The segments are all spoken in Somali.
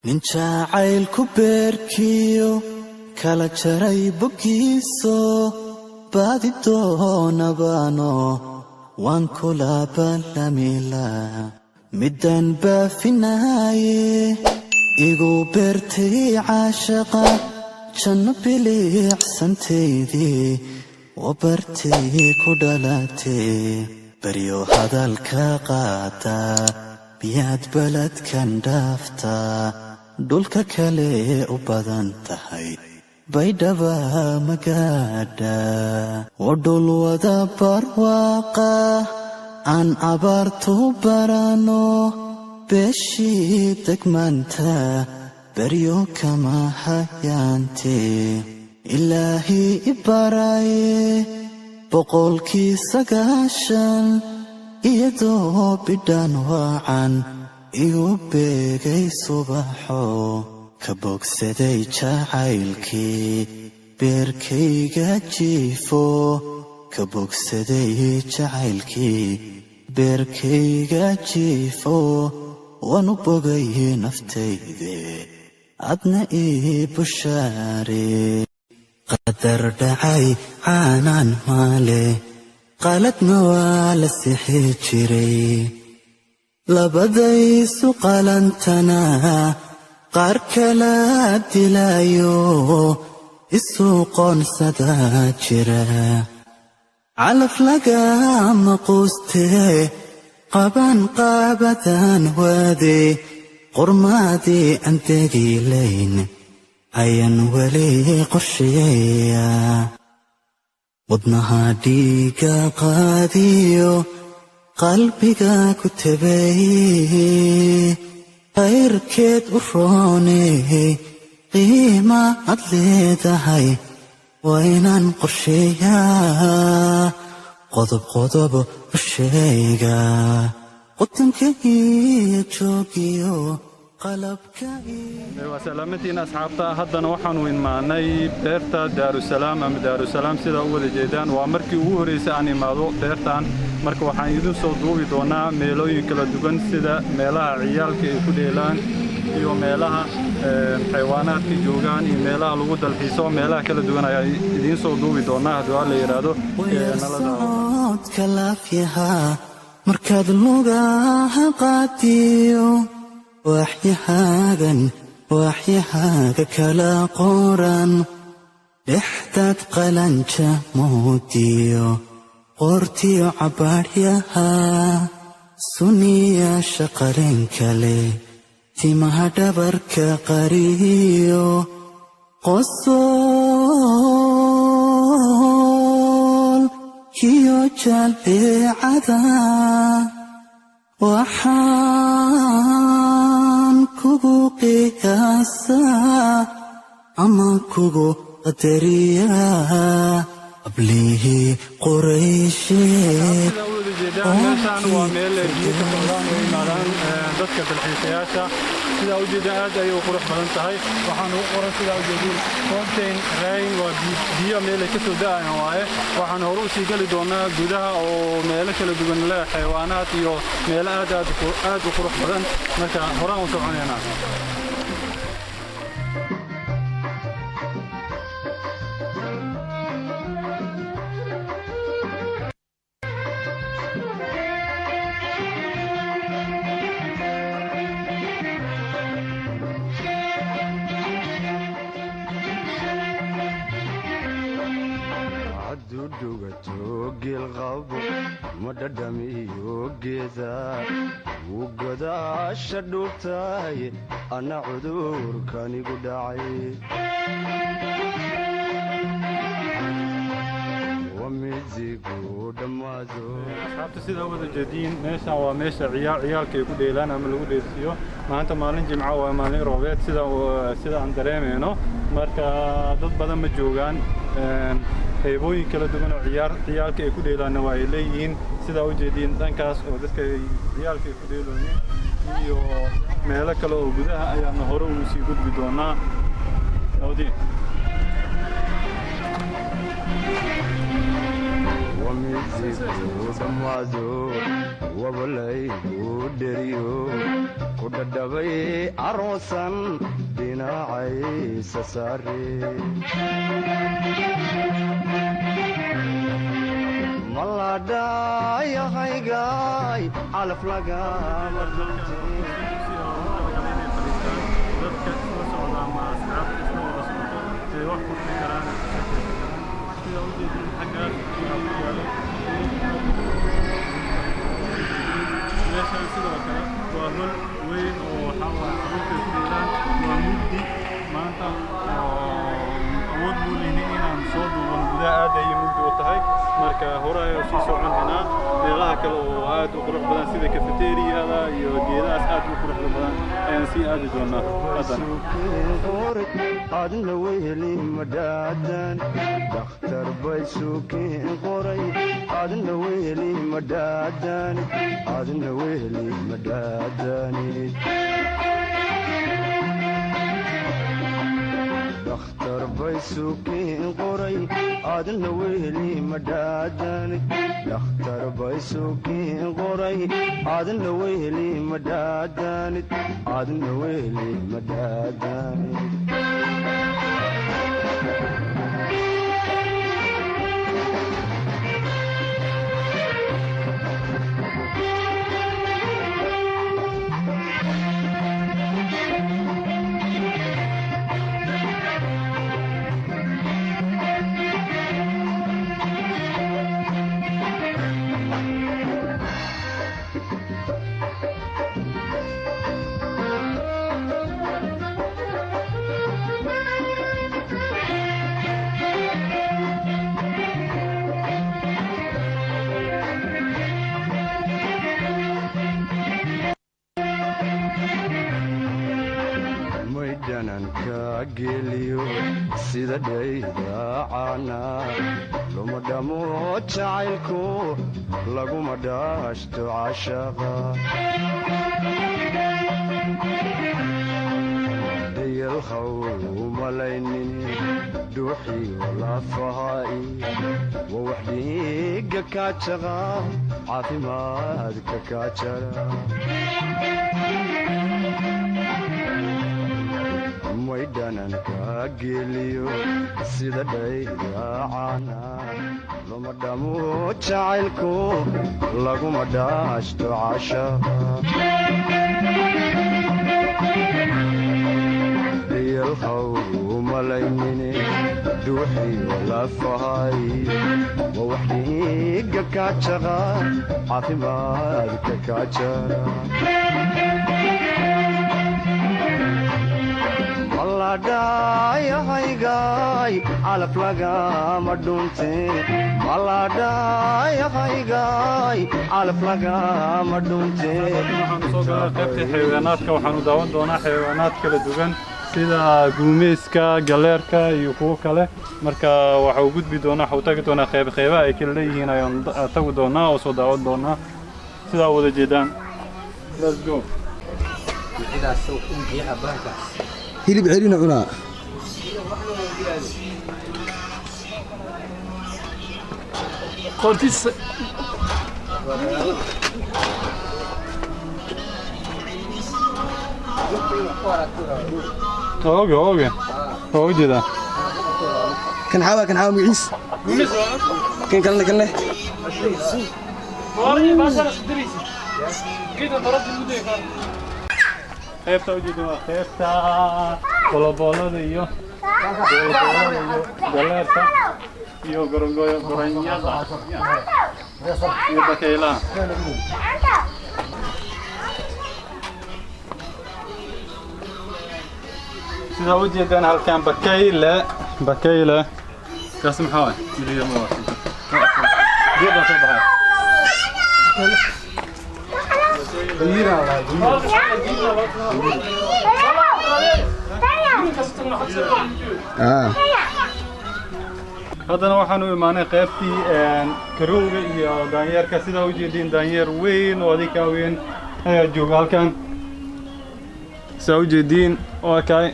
nin jacaylku beerkiyo kala jaray boggiiso baadi doonabaano waan kula ballamila midaan baafinaaye igu beertay caashaqa janno biliicsantaydii oo bartay ku dhalatay baryo hadalka qaata biyaad baladkan dhaaftaa dhulka kale u badan tahay baydhaba magaadha oo dhul wada barwaaqa aan abaartu barano beeshii degmaanta baryo kama hayaante ilaahii ibaraye boqolkii 9 iyadoo bidhaan waacan igu beegay subaxo ka bogsaday jacaylkii beerkayga jiifo ka bogsaday jacaylkii beerkayga jiifo waan u bogay naftayde adna ii bushaare qadar dhacay caanaan maale qaladna waa la sixi jiray labadaysu qalantana qaar kala dilaayo isu qoonsada jira calaf lagama quustee qaban qaabadan waade qormaadii aan tegilayn ayaan weli qorsheeya wadnaha dhiiga qaadiyo qalbiga ku tabay khayrkeed u rooney qiima ad leedahay waa inaan qorsheeyaa qodob qodob u sheega qutanka iyo joogiyo qalabka waa salaamatiin asxaabta haddana waxaanu imaanay beerta daarusalaam ama daarusalaam sida u wada jeedaan waa markii ugu horeysay aan imaado beertan marka waxaan idin soo duubi doonaa meelooyin kala duwan sida meelaha ciyaalka ay ku dheelaan iyo meelaha xayawaanaadka joogaan iyo meelaha lagu dalxiiso meelaha kala duwan ayaa idin soo duubi doonaa haddii la yiraahdo nalada laafyaha markaad lugaha qaadiyo waxyahaaga kala qoran dhexdaad qalanja moodiyo qoortiyo cabaadhyaha suniyaasha qaran kale timaha dhabarka qariyo qosol kiyo jalbeecada waxaan kugu qiyaasaa ama kugu qadariyaa ablihii quraysheed waa meel biyo ka socdaan oo imaadaan dadka dalxiisayaasha sidaa ujeedaan aad ayay u qurux badan tahay waxaan ugu qoran sidaa ujeediin fountain rain waa biyo meelay ka soo da'ayaan waaye waxaan hore u sii geli doonaa gudaha oo meelo kala duwan leh xayawaanaad iyo meelo aad u qurux badan marka horaan u soconaynaa madhadhamiyo geeda wuu godaasha dhultay anna cudurkanigu dhacay wamizigu dhammaado asxaabta sidaa wada jeediin meeshaan waa meesha ciyaalka ay ku dheelaan ama lagu dheelsiiyo maanta maalin jimca waa maalin roobeed sida aan dareemayno marka dad badan ma joogaan qaybooyin kala duwan oo ciyaalka ay ku dheelaanna waa ay leeyihiin sidaa u jeediin dhankaas oo dadka ciyaalka ay ku dheelooneen iyo meelo kale oo gudaha ayaana hore ugu sii gudbi doonaa wamizigu dhammaado wabalaygu dheriyo ku dhadhabay aroosan dhinacaysa saare maladhayahaygaay calaf lagama meeshaan sidoo kale waa hol weyn oo waxaa waaye carruurtay ku dheelaan waa mugdi maanta awood buu leynay inaan soo duuban gudaha aad ayay mugdi u tahay marka hore ayuu sii soconanaa meelaha kale oo aad u qurux badan sida kafeteriyada iyo geedahaas aad u quruxda badan ayaan sii aadi doonaa adna weheli madhaadan dhakhtar bay suukiin qoray adna weheli madhaadan adna weheli madhaadanid dhakhtar bay suukiin qoray adna weheli madhaadanid dhakhtar bay suukiin qoray adna weheli madhaadanid adna weheli madhaadanid sida dhaydaacana luma dhamo jacaylku laguma dhaashto cashaqa dayalhaw umalaynin dhuuxiyo lafahaai wa wax dhiiga kaajaqa caafimaadka kaajara maydhananka geliyo sida dhaydaacana luma dhamo jacaylku laguma dhaashto cashaqa dayalhaw umalaynine dhuuxiyo lafahay wa wax dhiiga kaajaqa caafimaadka kaajara maladhayahaygaay calaf lagama dhunte maladhayahaygaay calaf lagama dhunte waxaanu soo galnay qaybtii xayawaanaadka waxaanu daawan doonaa xayawaanaad kala duwan sida guumeyska galeerka iyo kuwo kale marka waxa uu gudbi doonaa waxa uu tagi doonaa qeybaha ay kala leeyihiin ayaan tagi doonaa oo soo daawan doonaa sidaa wada jeedaan let's go hilib celina cunaa qortis اوكي وجده كان حاوى مقيس كان له والله ما صار صدريس كده ضربت المدير qaybta u jeedin waa qaybta bolobolada iyo galeerta iyo goronyada iyo bakaylaha sidaa u jeedaan halkan bakayle kaas maxaa miliyo ma waa geeda soo baxay haddana waxaan u imaanay qaybtii karowga iyo daanyeerka sidaa u jeediin daanyeer weyn oo adika weyn ayaa jooga halkan sidaa u jeediin waa kay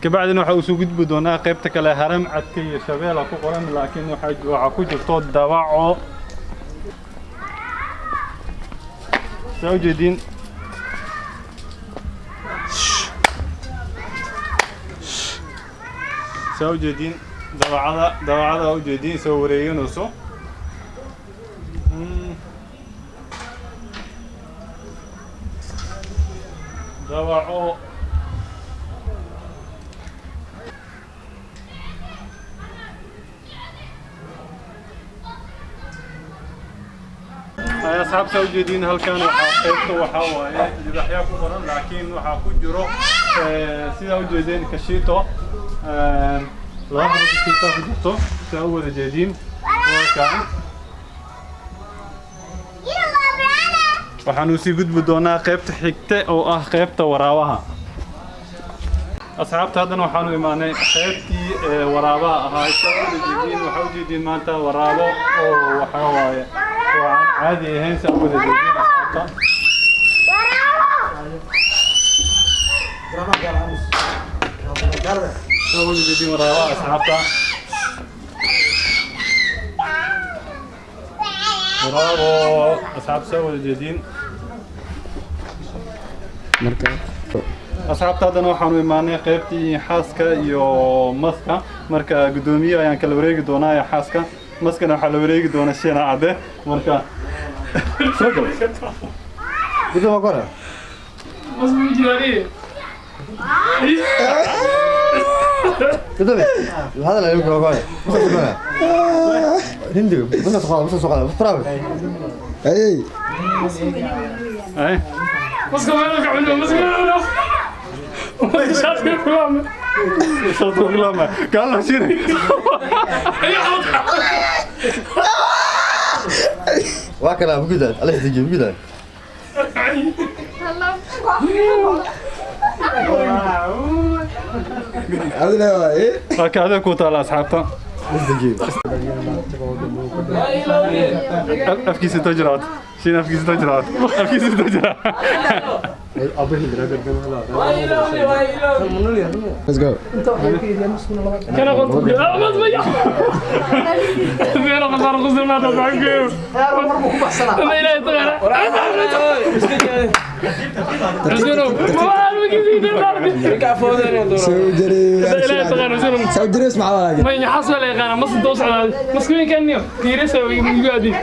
كبعدين waxaa soo gudbi doonaa qaybta kale haram cadka iyo shabeela ku qoran laakiin waxa ku jirto dawaco soo jeedin dawacada u jeedin soo wareeganayso dawaco يا أصحاب سوجدين هل كانوا حقيقة وحواية لبحياة كبرى لكن وحاكو جرو سيدا وجدين كشيتو لاحظوا كشيتو كجرتو سأول جدين وكان waxaanu sii gudbi doonaa qaybta xigta oo ah qaybta waraabaha asxaabta haddana waxaanu imaanay qaybtii waraabaha ahaa waxa u jeedin maanta waraabo oo waxa waaye oo aan caadi ahayn si awooda jeedin asxaabta awooda jeedin waraabaha asxaabta برافو أصحاب سووا الجديد أصحاب تادنا وحنو إيماني قيبتي حاسكا يو مسكا مركا قدومية يعني كالوريق دونا يا حاسكا مسكا نحل وريق دونا الشينا عده مركا سوكو بدو ما قرأ مسكو يجري بدو هذا لا يمكن أقول هندي بس سقال فراوي اي مسكو مالك عملوا مسكو شاطر كلامه شاطر كلامه قال له شنو واكلا بقدر عليه تجي بقدر هذا ايه هكذا كوتا الاصحاب أفكي ستجرات شين أفكي ستجرات أفكي ستجرات Let's go. كان قلت ما تبيع فينا قصار قصر ما تبعكم ما إلهي طغير رسولهم ما سوجري اسمع ولا ما يحصل يا غانا مصر توصل مسكين كان كيرسه ويقعد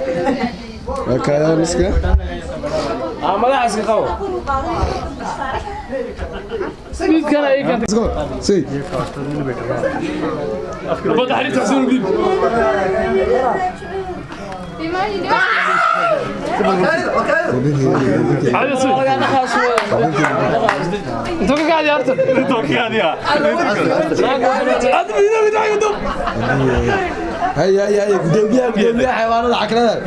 كذا مسكه ما حاسك قوي سيد كان اي كان let's go سي بدي حريت حسون جديد هذا سوي انت قاعد يا ارتب انت قاعد يا هيا قدامي حيوانات عكرنا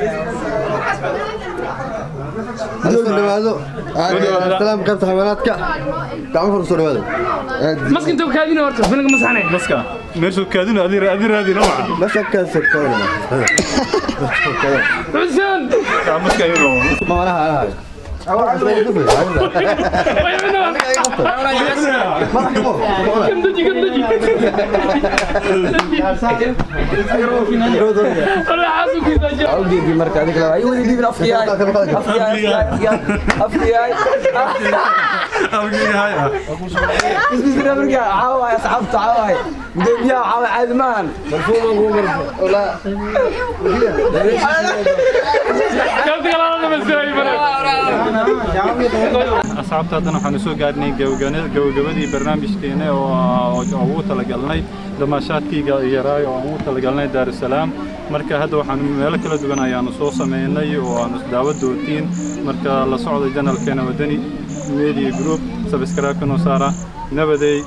السلام كيف حيواناتك تعال فرصة هذا مسك انت كادين ورت فينك مسحني مسكا ماشي كادين أدير هذه نوع مسك سكر حسين مسكا يروح ما لها هاي كم تجي انا حاسس كذا جا اودي في مركز هذيك لا ايوه دي بالافياي هاي بس برجع عاوي يا صاحبتي عاوي بدي يا عاوي عادمان مرفوع ولا كم تقول أصحابتا هذا نحن سو قاعدين جوجبدي برنامج كينه وعوض تلقلنا دمشات كي يراي وعوض تلقلنا دار السلام مركا هذا وحن ملك كلا دوغنا يا نصوص سميناي ونص دعوة دوتين مركا لا صعود جنال كينا ودني ميديا جروب سبسكرايب كنو سارة نبدي